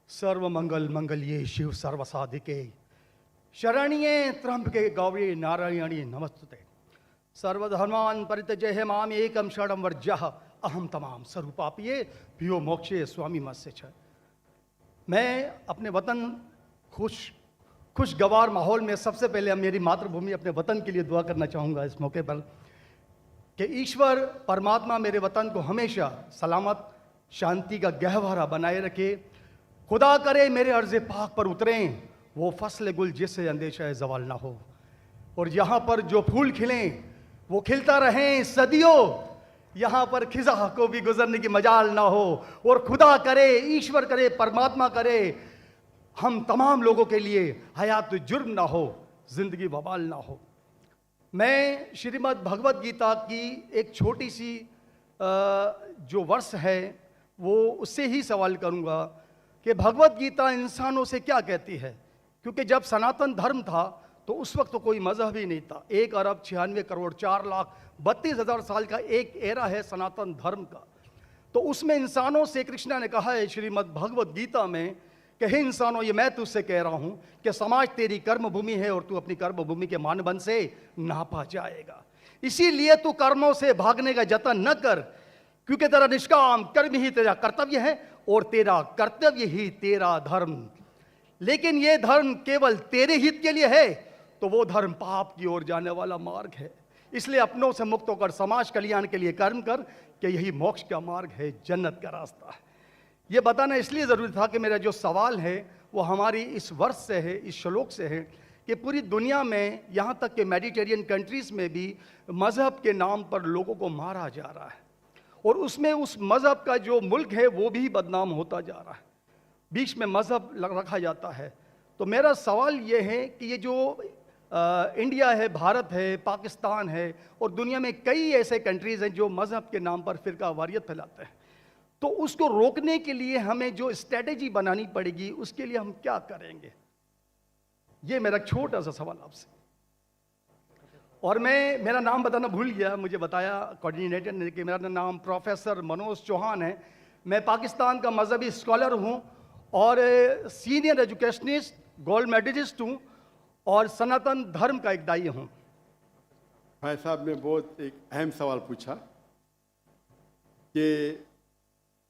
सर्वमंगल मंगल्ये शिव सर्वसाधिके शरण्ये त्र्यंबके गौरी नारायणी नमस्तुते। सर्वधर्मान् परित्यज्य माम एकम शरणं वर्ज्यः अहम तमाम स्वरूपापिये पियो मोक्षे स्वामी मत्स्य छ। मैं अपने वतन खुशगवार माहौल में सबसे पहले मेरी मातृभूमि अपने वतन के लिए दुआ करना चाहूँगा इस मौके पर कि ईश्वर परमात्मा मेरे वतन को हमेशा सलामत शांति का गहवारा बनाए रखे। खुदा करे मेरे अर्ज़े पाक पर उतरें वो फसल गुल जिससे अंदेशा जवाल ना हो, और यहाँ पर जो फूल खिलें वो खिलता रहें सदियों, यहाँ पर खिजा को भी गुजरने की मजाल ना हो। और खुदा करे, ईश्वर करे, परमात्मा करे हम तमाम लोगों के लिए हयात जुर्म ना हो, जिंदगी वबाल ना हो। मैं श्रीमद् भगवत गीता की एक छोटी सी जो वर्ष है वो उससे ही सवाल करूँगा कि भगवत गीता इंसानों से क्या कहती है। क्योंकि जब सनातन धर्म था तो उस वक्त तो कोई मजहब ही नहीं था। 1 अरब 96 करोड़ 4,32,000 साल का एक एरा है सनातन धर्म का। तो उसमें इंसानों से कृष्ण ने कहा है श्रीमद् भगवत गीता में कि हे इंसानों, ये मैं तुझसे कह रहा हूं कि समाज तेरी कर्म भूमि है और तू अपनी कर्म भूमि के मानदंड से नापा जाएगा। इसीलिए तू कर्मों से भागने का जतन न कर, क्योंकि तेरा निष्काम कर्म ही तेरा कर्तव्य है और तेरा कर्तव्य ही तेरा धर्म। लेकिन ये धर्म केवल तेरे हित के लिए है तो वो धर्म पाप की ओर जाने वाला मार्ग है। इसलिए अपनों से मुक्त होकर समाज कल्याण के लिए कर्म कर कि यही मोक्ष का मार्ग है, जन्नत का रास्ता है। ये बताना इसलिए ज़रूरी था कि मेरा जो सवाल है वो हमारी इस वर्ष से है, इस श्लोक से है कि पूरी दुनिया में यहाँ तक कि मेडिटेरियन कंट्रीज़ में भी मज़हब के नाम पर लोगों को मारा जा रहा है और उसमें उस मज़हब का जो मुल्क है वो भी बदनाम होता जा रहा है। बीच में मज़हब रखा जाता है। तो मेरा सवाल ये है कि ये जो इंडिया है, भारत है, पाकिस्तान है और दुनिया में कई ऐसे कंट्रीज़ हैं जो मज़हब के नाम पर फ़िरका वारियत फैलाते हैं, तो उसको रोकने के लिए हमें जो स्ट्रेटेजी बनानी पड़ेगी उसके लिए हम क्या करेंगे? ये मेरा छोटा सा सवाल आपसे। और मैं मेरा नाम बताना भूल गया, मुझे बताया कोऑर्डिनेटर ने कि मेरा नाम प्रोफेसर मनोज चौहान है। मैं पाकिस्तान का मजहबी स्कॉलर हूँ और सीनियर एजुकेशनिस्ट, गोल्ड मेडलिस्ट हूँ और सनातन धर्म का एक दाई हूँ। भाई साहब ने बहुत एक अहम सवाल पूछा कि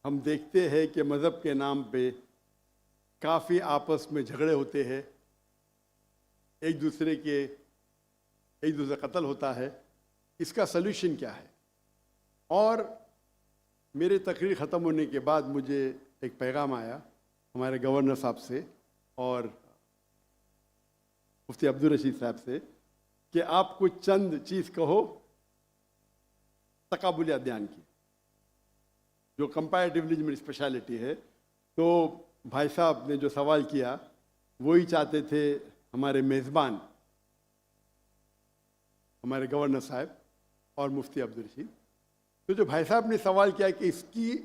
हम देखते हैं कि मज़हब के नाम पे काफ़ी आपस में झगड़े होते हैं, एक दूसरे कत्ल होता है। इसका सल्यूशन क्या है? और मेरे तकरीर ख़त्म होने के बाद मुझे एक पैगाम आया हमारे गवर्नर साहब से और मुफ्ती अब्दुल रशीद साहब से कि आप कुछ चंद चीज़ कहो तकाबुली अध्ययन की, जो कंपैरेटिव रिलीजन स्पेशलिटी है। तो भाई साहब ने जो सवाल किया वही चाहते थे हमारे मेज़बान, हमारे गवर्नर साहब और मुफ्ती अब्दुल रशीद। तो जो भाई साहब ने सवाल किया कि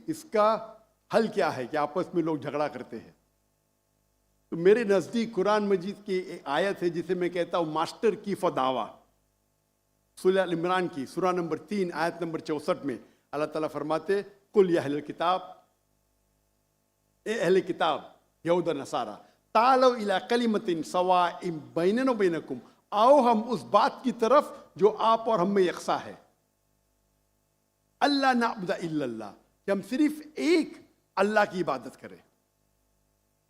इसका हल क्या है कि आपस में लोग झगड़ा करते हैं, तो मेरे नज़दीक कुरान मजीद की एक आयत है जिसे मैं कहता हूँ मास्टर की फदावा, सूरह अल इमरान की सूरह नंबर 3 आयत नंबर 64 में अल्लाह ताला फरमाते कुल या अहल किताब, ए अहले किताब यहूद और नसारा तालव इला कलिमतिन सवाइम बैनना व बैनकुम, आओ हम उस बात की तरफ जो आप और हम में यकसा है। अल्लाह नाबुदा इल्लल्लाह, कि हम सिर्फ एक अल्लाह की इबादत करें।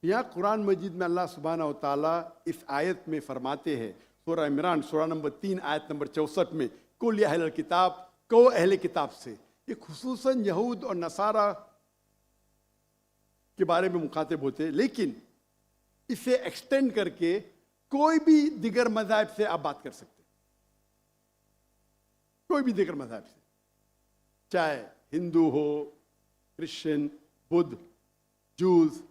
यहाँ कुरान मजीद में अल्लाह सुब्हानहू व तआला इस आयत में फरमाते हैं, सूरह इमरान सूरह नंबर 3 आयत नंबर 64 में कुल या अहल किताब, कहो अहले किताब से। ये खुसूसन यहूद और नसारा के बारे में मुखातिब होते, लेकिन इसे एक्सटेंड करके कोई भी दिगर मज़हब से आप बात कर सकते, कोई भी दिगर मज़हब से, चाहे हिंदू हो, क्रिश्चियन, बुद्ध, जूस।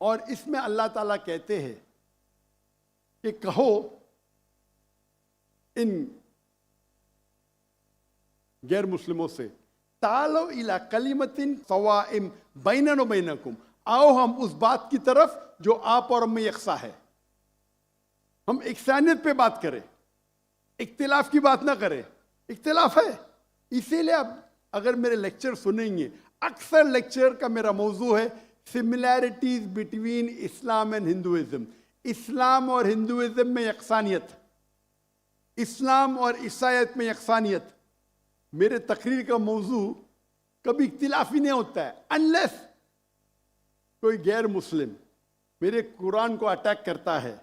और इसमें अल्लाह ताला कहते हैं कि कहो इन गैर मुस्लिमों से तालो इला कलिमतिन सवाइम बैनना व बैनकुम, आओ हम उस बात की तरफ जो आप और हम में यकसा है। हम इकसानियत पे बात करें, इख्तिलाफ की बात ना करें। इख्तिलाफ है, इसीलिए आप अगर मेरे लेक्चर सुनेंगे, अक्सर लेक्चर का मेरा मौजू है similarities between Islam and Hinduism, इस्लाम और हिंदुइज्म में यकसानियत, इस्लाम और ईसाईयत में यकसानियत। मेरे तकरीर का मौजू कभी इख्तिलाफी नहीं होता है, अनलेस कोई गैर मुस्लिम मेरे कुरान को अटैक करता है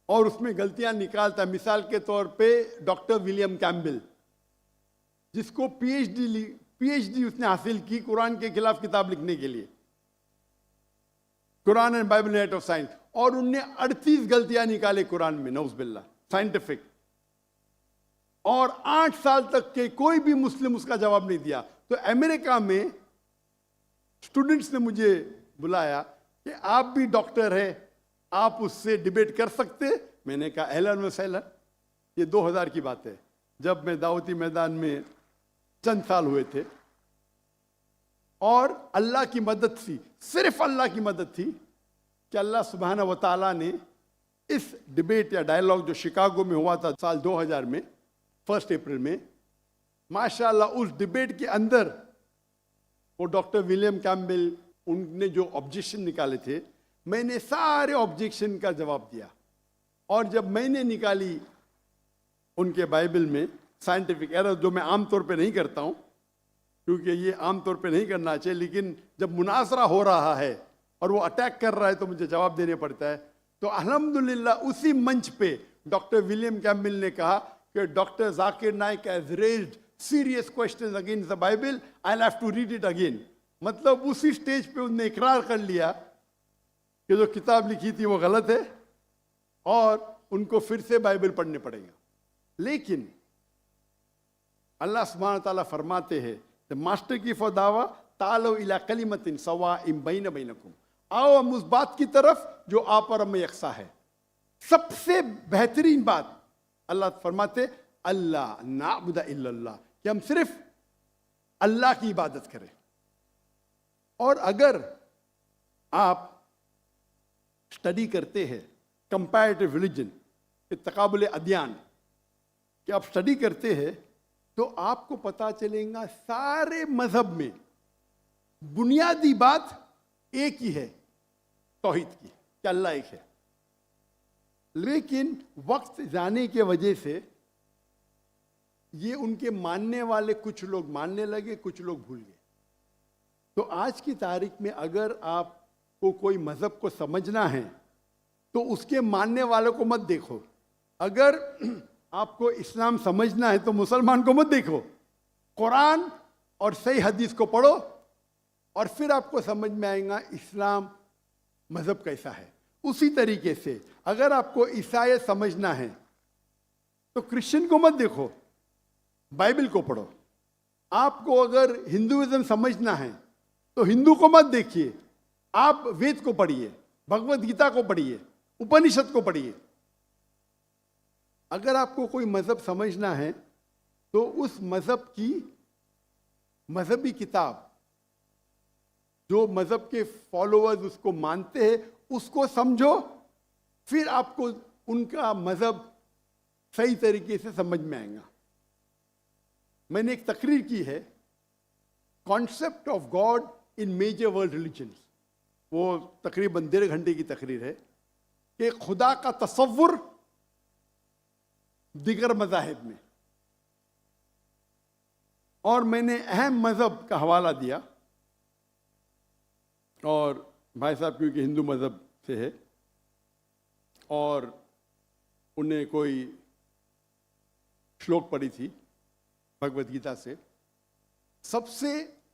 और उसमें गलतियां निकालता है। मिसाल के तौर पे डॉक्टर विलियम कैम्बल, जिसको पीएचडी उसने हासिल की कुरान के खिलाफ किताब लिखने के लिए, Quran and Bible net of science, और उनने 38 गलतियां निकाले कुरान में, नौज़ुबिल्लाह, साइंटिफिक। और 8 साल तक के कोई भी मुस्लिम उसका जवाब नहीं दिया। तो अमेरिका में स्टूडेंट्स ने मुझे बुलाया कि आप भी डॉक्टर हैं, आप उससे डिबेट कर सकते। मैंने कहा अहलन व सहलन। ये 2000 की बात है, जब मैं दावती मैदान में चंद साल हुए थे, और अल्लाह की मदद थी, सिर्फ अल्लाह की मदद थी कि अल्लाह सुब्हाना व तआला ने इस डिबेट या डायलॉग जो शिकागो में हुआ था साल 2000 में 1 अप्रैल में, माशाल्लाह उस डिबेट के अंदर वो डॉक्टर विलियम कैम्बल, उनने जो ऑब्जेक्शन निकाले थे, मैंने सारे ऑब्जेक्शन का जवाब दिया। और जब मैंने निकाली उनके बाइबल में साइंटिफिक एरर, जो मैं आमतौर पे नहीं करता हूं क्योंकि ये आमतौर पे नहीं करना चाहिए, लेकिन जब मुनाजरा हो रहा है और वो अटैक कर रहा है तो मुझे जवाब देने पड़ता है। तो अल्हम्दुलिल्लाह उसी मंच पे डॉक्टर विलियम कैम्बल ने कहा कि doctor Zakir Naik has raised serious questions against the Bible, I will have to read it again. मतलब उसी स्टेज पे उन्होंने इकरार कर लिया कि जो किताब लिखी थी वो गलत है और उनको फिर से बाइबल पढ़ने पड़ेगा। लेकिन अल्लाह सुब्हानहू व तआला फरमाते हैं, द मास्टर की फॉर दावा तालो इला कलिमतिन सवाइम बैन बैनकुम, आओ हम उस बात की तरफ जो आप और हम में यकसा है। सबसे बेहतरीन बात अल्लाह फरमाते अल्लाह नाबुदा इल्लल्लाह, कि हम सिर्फ अल्लाह की इबादत करें। और अगर आप स्टडी करते हैं कंपैरेटिव रिलीजन, तकाबुल अदियान, कि आप स्टडी करते हैं तो आपको पता चलेगा सारे मजहब में बुनियादी बात एक ही है, तौहीद की, कि अल्लाह एक है। लेकिन वक्त जाने की वजह से ये उनके मानने वाले कुछ लोग मानने लगे, कुछ लोग भूल गए। तो आज की तारीख में अगर आपको कोई मजहब को समझना है तो उसके मानने वालों को मत देखो। अगर आपको इस्लाम समझना है तो मुसलमान को मत देखो, कुरान और सही हदीस को पढ़ो और फिर आपको समझ में आएगा इस्लाम मजहब कैसा है। उसी तरीके से अगर आपको ईसाईयत समझना है तो क्रिश्चियन को मत देखो, बाइबल को पढ़ो। आपको अगर हिंदुइज्म समझना है तो हिंदू को मत देखिए, आप वेद को पढ़िए, भगवत गीता को पढ़िए, उपनिषद को पढ़िए। अगर आपको कोई मजहब समझना है तो उस मजहब की मजहबी किताब, जो मजहब के फॉलोअर्स उसको मानते हैं, उसको समझो, फिर आपको उनका मजहब सही तरीके से समझ में आएगा। मैंने एक तकरीर की है, concept of God in major world religions, वो तकरीबन 1.5 घंटे की तकरीर है कि खुदा का तसव्वुर दिगर मज़ाहिब में। और मैंने अहम मजहब का हवाला दिया, और भाई साहब क्योंकि हिंदू मजहब से है और उन्हें कोई श्लोक पढ़ी थी भगवत गीता से, सबसे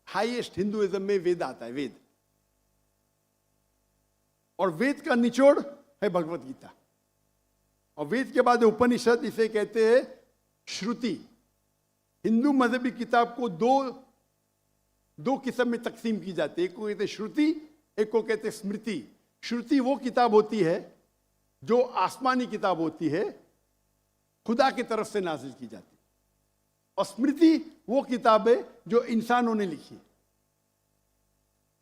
हाईएस्ट हिंदुइज्म में वेद आता है, वेद, और वेद का निचोड़ है भगवत गीता, और वेद के बाद उपनिषद, इसे कहते हैं श्रुति। हिंदू मजहबी किताब को दो किस्म में तकसीम की जाती है, एक को कहते हैं श्रुति, एक को कहते हैं स्मृति। श्रुति वो किताब होती है जो आसमानी किताब होती है, खुदा की तरफ से नाजिल की जाती है, और स्मृति वो किताब है जो इंसानों ने लिखी।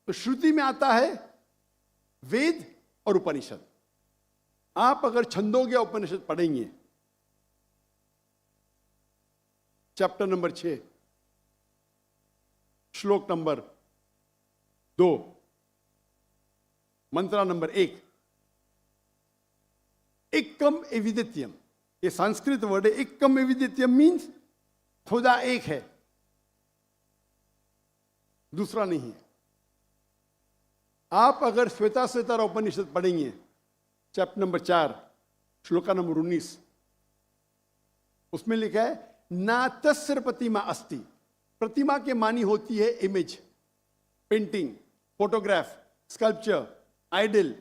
तो श्रुति में आता है वेद और उपनिषद। आप अगर छंदोग्य उपनिषद पढ़ेंगे, चैप्टर नंबर 6 श्लोक नंबर 2, मंत्रा नंबर 1, एकम एविदित्यम, ये संस्कृत वर्ड है। एकम एविदित्यम मीन्स खुदा एक है, दूसरा नहीं है। आप अगर श्वेताश्वेतर उपनिषद पढ़ेंगे, चैप्टर नंबर 4, श्लोका नंबर 19, उसमें लिखा है ना तस्य प्रतिमा अस्ति। प्रतिमा के मानी होती है image, painting, photograph, sculpture, idol.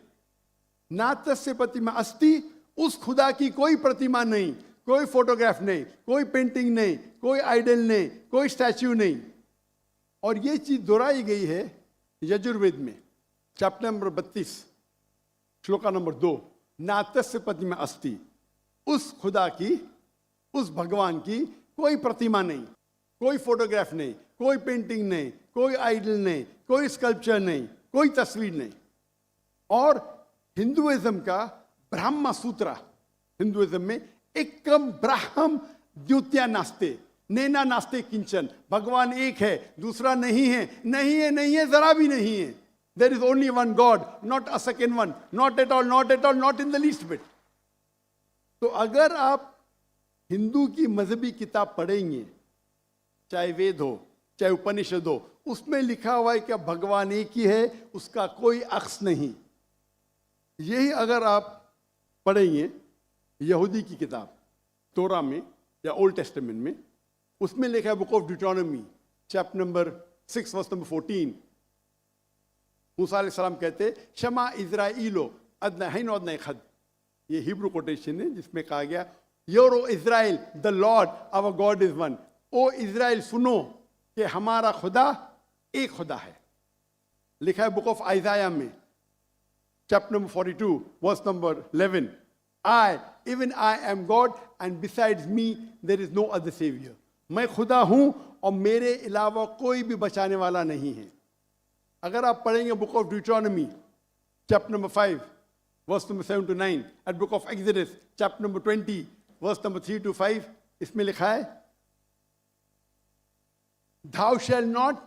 ना तस्य प्रतिमा अस्ति, उस खुदा की कोई प्रतिमा नहीं, कोई फोटोग्राफ नहीं, कोई पेंटिंग नहीं, कोई आइडल नहीं, कोई स्टैच्यू नहीं। और ये चीज दोहराई गई है यजुर्वेद में, चैप्टर नंबर 32, श्लोका नंबर 2, ना तस्य प्रतिमा अस्ति। उस खुदा की, उस भगवान की कोई प्रतिमा नहीं, कोई फोटोग्राफ नहीं, कोई पेंटिंग नहीं, कोई आइडल नहीं, कोई स्कल्पचर नहीं, कोई तस्वीर नहीं। और हिंदुइज्म का ब्रह्म सूत्र, हिंदुइज्म में एकम ब्रह्म द्वितीया नास्ते, नैना नास्ते किंचन। भगवान एक है, दूसरा नहीं है, नहीं है, नहीं है, जरा भी नहीं है। There is only one God, not a second one, not at all, not at all, not in the least bit. तो अगर आप हिंदू की मजहबी किताब पढ़ेंगे, चाहे वेद हो, चाहे उपनिषद हो, उसमें लिखा हुआ है कि भगवान एक ही है, उसका कोई अक्स नहीं। यही अगर आप पढ़ेंगे यहूदी की किताब तोरा में या ओल्ड टेस्टामेंट में, उसमें लिखा है book of Deuteronomy, chapter number 6, verse number 14, मूसा अलैहिस्सलाम कहते शमा इज़राइलो अदनहैन अदनखद। ये हिब्रू कोटेशन है जिसमें कहा गया hear O Israel the Lord our God is one. O Israel सुनो कि हमारा खुदा एक खुदा है। लिखा है बुक ऑफ आइजाया में, chapter number 42, verse number 11, I even I am God and besides me there is no other saviour. मैं खुदा हूं और मेरे अलावा कोई भी बचाने वाला नहीं है। अगर आप पढ़ेंगे book of Deuteronomy, chapter number 5, verse number 7 to 9, at book of Exodus, chapter number 20, verse number 3 to 5, इसमें लिखा है thou shall not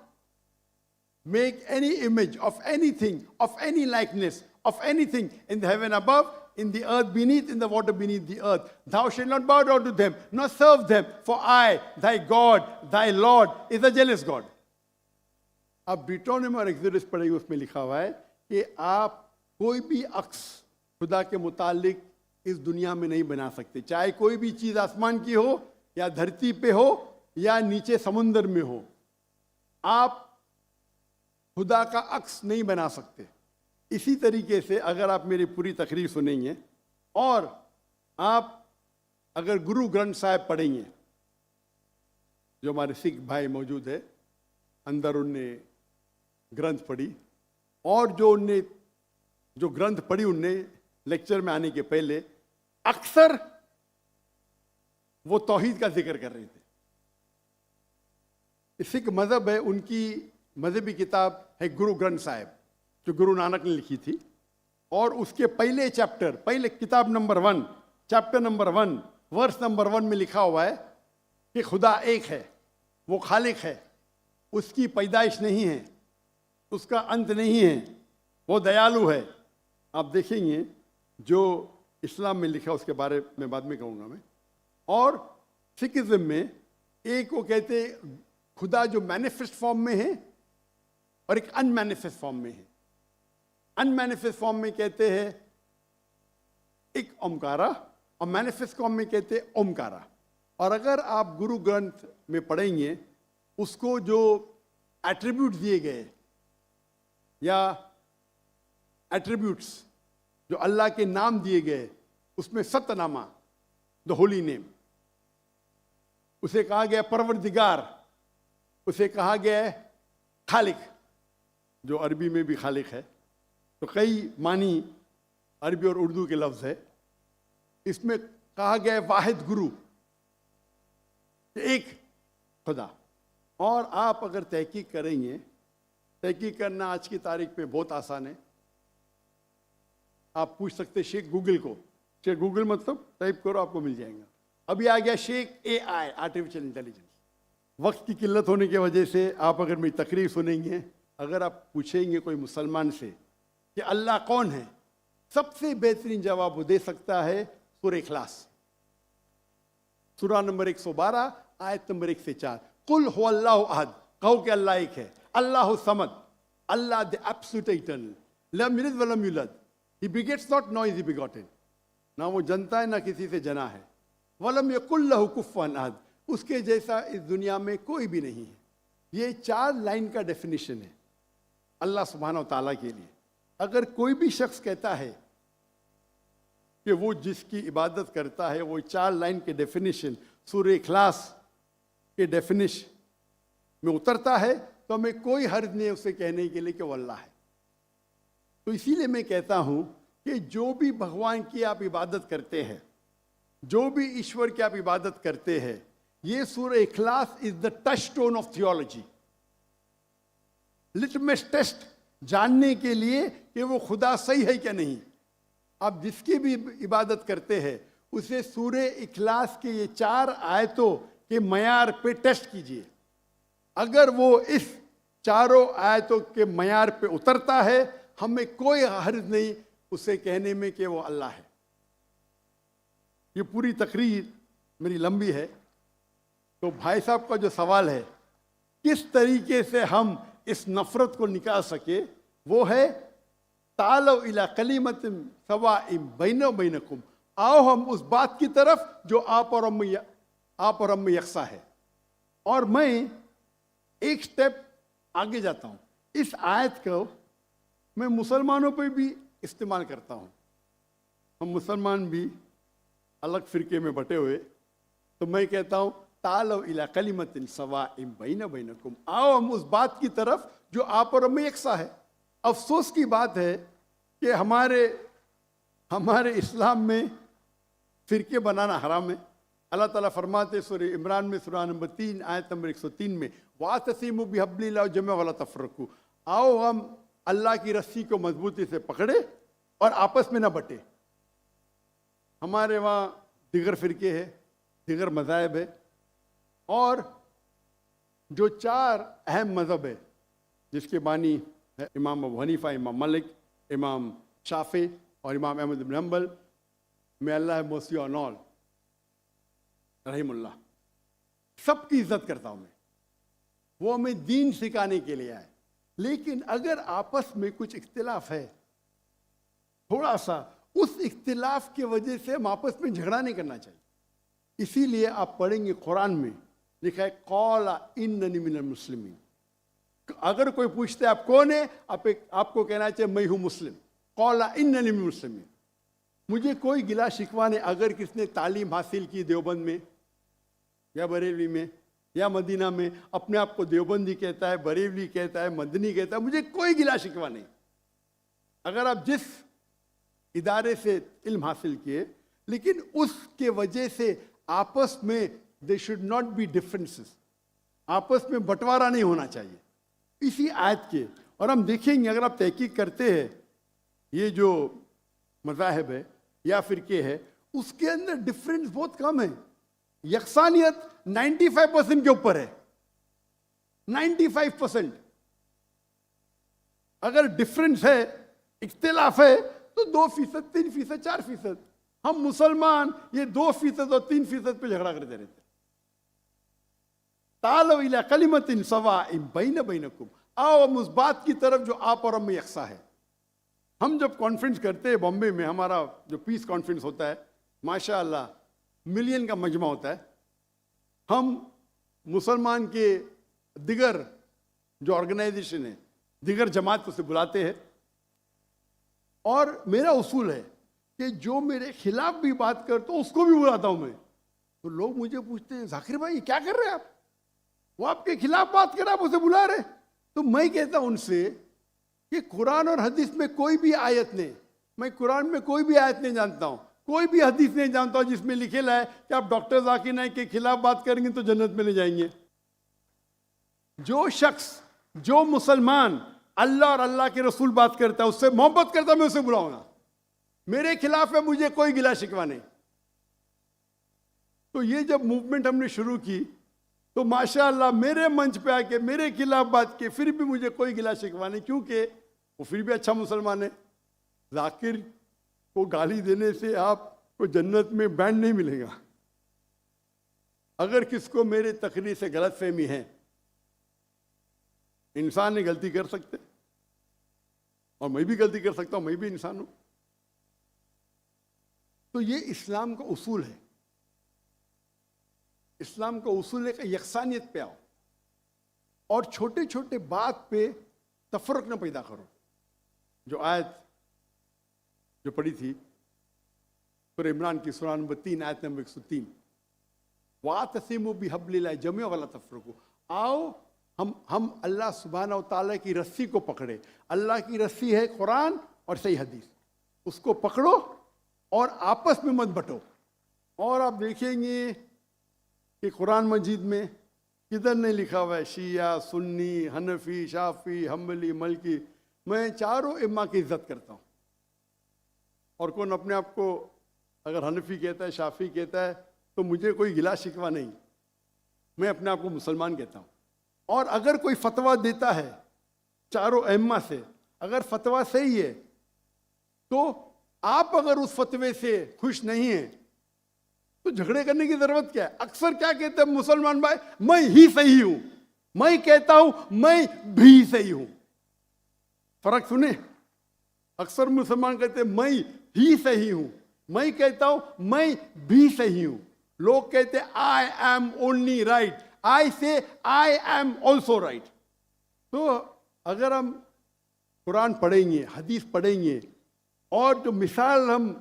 make any image of anything, of any likeness, of anything in the heaven above, in the earth beneath, in the water beneath the earth. Thou shalt not bow down to them, nor serve them, for I, thy God, thy Lord, is a jealous God. अब ड्यूटोनॉमी और exodus पढ़ेंगे, उसमें लिखा हुआ है कि आप कोई भी अक्स खुदा के मुतालिक इस दुनिया में नहीं बना सकते, चाहे कोई भी चीज आसमान की हो या धरती पे हो या नीचे समुद्र में हो। आप खुदा का अक्स नहीं बना सकते। इसी तरीके से अगर आप मेरी पूरी तकरीर सुनेंगे और आप अगर गुरु ग्रंथ साहिब पढ़ेंगे, जो हमारे सिख भाई मौजूद है अंदर, उनने ग्रंथ पढ़ी, और जो ग्रंथ पढ़ी उनने लेक्चर में आने के पहले अक्सर वो तौहीद का जिक्र कर रहे थे। सिख मजहब है, उनकी मजहबी किताब है गुरु ग्रंथ साहिब, जो गुरु नानक ने लिखी थी। और उसके पहले चैप्टर, पहले किताब number 1, chapter number 1, verse number 1 में लिखा हुआ है कि खुदा एक है, वो खालिक है, उसकी पैदाइश नहीं है, उसका अंत नहीं है, वो दयालु है। आप देखेंगे जो इस्लाम में लिखा, उसके बारे में बाद में कहूँगा मैं। और सिखिज्म में एक वो कहते खुदा जो मैनिफेस्ट फॉर्म में है और एक अनमैनिफेस्ट फॉर्म में है। अनमैनिफेस्ट फॉर्म में कहते हैं एक ओमकारा, और मैनिफेस्ट फॉर्म में कहते हैं ओमकारा। और अगर आप गुरु ग्रंथ में पढ़ेंगे, उसको जो एट्रीब्यूट दिए गए या एट्रीब्यूट्स जो अल्लाह के नाम दिए गए, उसमें सतनामा, द होली नेम, उसे कहा गया परवरदिगार, उसे कहा गया है खालिक, जो अरबी में भी खालिक है। तो कई मानी अरबी और उर्दू के लफ्ज है। इसमें कहा गया है वाहिद गुरु, एक खुदा। और आप अगर तहकीक करेंगे, तहकीक करना आज की तारीख में बहुत आसान है। आप पूछ सकते शेख गूगल को, शेख गूगल मतलब टाइप करो, आपको मिल जाएगा। अभी आ गया शेख AI, आर्टिफिशियल इंटेलिजेंस। वक्त की किल्लत होने की वजह से आप अगर मेरी तकरीर सुनेंगे, अगर आप पूछेंगे कोई मुसलमान से कि अल्लाह कौन है, सबसे बेहतरीन जवाब वो दे सकता है सूरह इखलास, सूरा नंबर 112 आयत नंबर 1 से 4। कुल हुवल्लाहु अहद, कहो कि अल्लाह एक है, अल्लाह समद, अल्लाह द एब्सोल्यूट इटर्नल, लम यलिद वलम यूलद, he begets not nor is he begotten, ना वो जनता है ना किसी से जना है, वलम यकुल लहु कुफुवन अहद, उसके जैसा इस दुनिया में कोई भी नहीं है। ये 4 लाइन का डेफिनेशन है अल्लाह सुब्हानहू व तआला के लिए। अगर कोई भी शख्स कहता है कि वो जिसकी इबादत करता है वो 4 लाइन के डेफिनेशन सूरह इखलास के डेफिनेशन में उतरता है, तो हमें कोई हर्ज नहीं है उसे कहने के लिए कि वो अल्लाह है। तो इसीलिए मैं कहता हूं कि जो भी भगवान की आप इबादत करते हैं, जो भी ईश्वर की आप इबादत करते हैं, ये सूरह इखलास is the touchstone of theology, litmus test जानने के लिए कि वो खुदा सही है क्या नहीं। आप जिसकी भी इबादत करते हैं उसे सूरह इखलास के ये 4 आयतों के मयार पे टेस्ट कीजिए। अगर वो इस 4 आयतों के मयार पे उतरता है, हमें कोई हर्ज नहीं उसे कहने में कि वो अल्लाह है। ये पूरी तकरीर मेरी लंबी है, तो भाई साहब का जो सवाल है किस तरीके से हम इस नफरत को निकाल सके, वो है तालो इला कलिमतिन सवाइम बैना बैनकुम, आओ हम उस बात की तरफ जो आप और हम में यकसा है। और मैं एक स्टेप आगे जाता हूं, इस आयत को मैं मुसलमानों पे भी इस्तेमाल करता हूं। हम मुसलमान भी अलग फिरके में बटे हुए, तो मैं कहता हूं तालो इला कलिमतिन सवाइम बैना बैनकुम, आओ हम उस बात की तरफ जो आप और हम में यकसा है। अफसोस की बात है कि हमारे इस्लाम में फिरके बनाना हराम है। अल्लाह ताला फरमाते सूरह इमरान में सूरा नंबर 3 आयत नंबर 103 में, वातसिमु बिहब्लिल्लाहि जमीअन वला तफरकू, आओ हम अल्लाह की रस्सी को मजबूती से पकड़े और आपस में ना बटे। हमारे वहाँ दिगर फिरके है, दिगर मज़ाहिब है, और जो 4 अहम मज़हब है जिसके बानी है इमाम अबू हनीफा, इमाम मलिक, इमाम शाफी और इमाम अहमद बिन हम्बल, मे अल्लाह मोसी और नॉल रहीमुल्लाह, सबकी इज्जत करता हूँ मैं। वो हमें दीन सिखाने के लिए आए, लेकिन अगर आपस में कुछ इख्तिलाफ है थोड़ा सा, उस इख्तिलाफ की वजह से हम आपस में झगड़ा नहीं करना चाहिए। इसीलिए आप पढ़ेंगे कुरान में लिखा है कौला इन्ननी मिनल मुस्लिमीन। अगर कोई पूछते हैं आप कौन है, आपको कहना चाहिए मैं हूं मुस्लिम। कौला इन्ननी मिनल मुस्लिमीन, मुझे कोई गिला शिकवा नहीं अगर किसने तालीम हासिल की देवबंद में या बरेली में या मदीना में, अपने आप को देवबंदी कहता है, बरेली कहता है, मदनी कहता है, मुझे कोई गिला शिकवा नहीं। अगर आप जिस इदारे से इल्म हासिल किए, लेकिन उसके वजह से आपस में they should not be differences, आपस में बंटवारा नहीं होना चाहिए इसी आयत के। और हम देखेंगे अगर आप तहकीक करते हैं ये जो मज़ाहिब है या फिरके है, उसके अंदर डिफरेंस बहुत कम है। यकसानियत 95% के ऊपर है, 95%। अगर डिफरेंस है, इख्तिलाफ है, तो 2%, 3%, 4%। हम मुसलमान ये 2% और 3% पे झगड़ा करते रहते। तालो इला कलिमतिन सवाइम बैना बैनकुम, आओ हम उस बात की तरफ जो आप और हम में यकसा है। हम जब कॉन्फ्रेंस करते हैं बॉम्बे में, हमारा जो पीस कॉन्फ्रेंस होता है, माशाअल्लाह मिलियन का मजमा होता है। हम मुसलमान के दिगर जो ऑर्गेनाइजेशन है, दिगर जमात से बुलाते हैं, और मेरा उसूल है कि जो मेरे खिलाफ भी बात करता हूँ उसको भी बुलाता हूँ मैं। तो लोग मुझे पूछते हैं जाकिर भाई क्या कर रहे हैं आप, वो आपके खिलाफ बात कर रहे, आप उसे बुला रहे। तो मैं कहता हूं उनसे कि कुरान और हदीस में कोई भी आयत नहीं, मैं कुरान में कोई भी आयत नहीं जानता हूं, कोई भी हदीस नहीं जानता हूं जिसमें लिखेला है कि आप डॉक्टर जाकिर नाइक के खिलाफ बात करेंगे तो जन्नत में ले जाएंगे। जो शख्स, जो मुसलमान अल्लाह और अल्लाह के रसूल बात करता है, उससे मोहब्बत करता है, मैं उसे बुलाऊंगा। मेरे खिलाफ है, मुझे कोई गिला शिकवा नहीं। तो ये जब मूवमेंट हमने शुरू की तो माशाअल्लाह मेरे मंच पे आके मेरे खिलाफ बात की, फिर भी मुझे कोई गिला शिकवा नहीं, क्योंकि वो फिर भी अच्छा मुसलमान है, जाकिर को गाली देने से आपको जन्नत में बैंड नहीं मिलेगा। अगर किसको मेरे तकरीर से गलतफहमी है, इंसान ने गलती कर सकते और मैं भी गलती कर सकता हूं, मैं भी इंसान हूं। तो ये इस्लाम का उसूल है। इस्लाम का उसूल है कि यकसानियत पे आओ और छोटे छोटे बात पे तफरक न पैदा करो। जो आयत जो पढ़ी थी सूरह इमरान की सूरह नंबर 3 आयत नंबर 103, वातसिमु बिहब्लिल्लाहि जमीअन वला तफरकू। आओ हम अल्लाह सुब्हानहू तआला की रस्सी को पकड़े। अल्लाह की रस्सी है कुरान और सही हदीस, उसको पकड़ो और आपस में मत बंटो। और आप देखेंगे कि कुरान मजीद में किधर नहीं लिखा हुआ है शिया, सुन्नी, हनफी, शाफी, हम्बली, मलकी। मैं चारों इम्मा की इज्जत करता हूँ। और कौन अपने आप को अगर हनफी कहता है, शाफी कहता है, तो मुझे कोई गिला शिकवा नहीं, मैं अपने आप को मुसलमान कहता हूँ। और अगर कोई फतवा देता है चारों अइम्मा से, अगर फतवा सही है, तो आप अगर उस फतवे से खुश नहीं हैं तो झगड़े करने की जरूरत क्या है। अक्सर क्या कहते हैं मुसलमान भाई, मैं ही सही हूं, मैं कहता हूं मैं भी सही हूं। फर्क सुने, अक्सर मुसलमान कहते हैं मैं ही सही हूं, मैं कहता हूं मैं भी सही हूं। लोग कहते हैं आई एम ओनली राइट, आई से आई एम ऑल्सो राइट। तो अगर हम कुरान पढ़ेंगे, हदीस पढ़ेंगे और जो मिसाल हम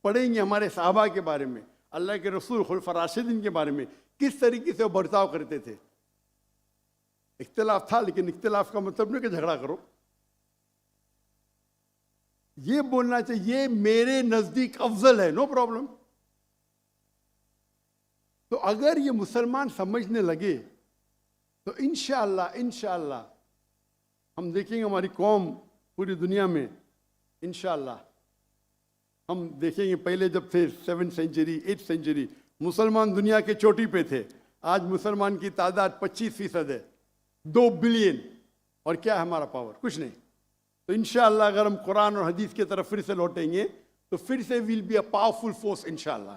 पढ़ेंगे हमारे साहबा के बारे में, अल्लाह के रसूल खुलफा राशिदीन के बारे में, किस तरीके से वो बर्ताव करते थे। इख्तिलाफ था, लेकिन इख्तिलाफ का मतलब नहीं कि झगड़ा करो। ये बोलना चाहिए ये मेरे नजदीक अफजल है, नो प्रॉब्लम। तो अगर ये मुसलमान समझने लगे तो इंशाअल्लाह हम देखेंगे हमारी कौम पूरी दुनिया में इंशाअल्लाह हम देखेंगे। पहले जब थे 7th सेंचुरी 8th सेंचुरी मुसलमान दुनिया के चोटी पे थे, आज मुसलमान की तादाद 25% है, 2 बिलियन। और क्या है हमारा पावर? कुछ नहीं। तो इंशाअल्लाह अगर हम कुरान और हदीस की तरफ फिर से लौटेंगे तो फिर से will be a powerful force इंशाअल्लाह।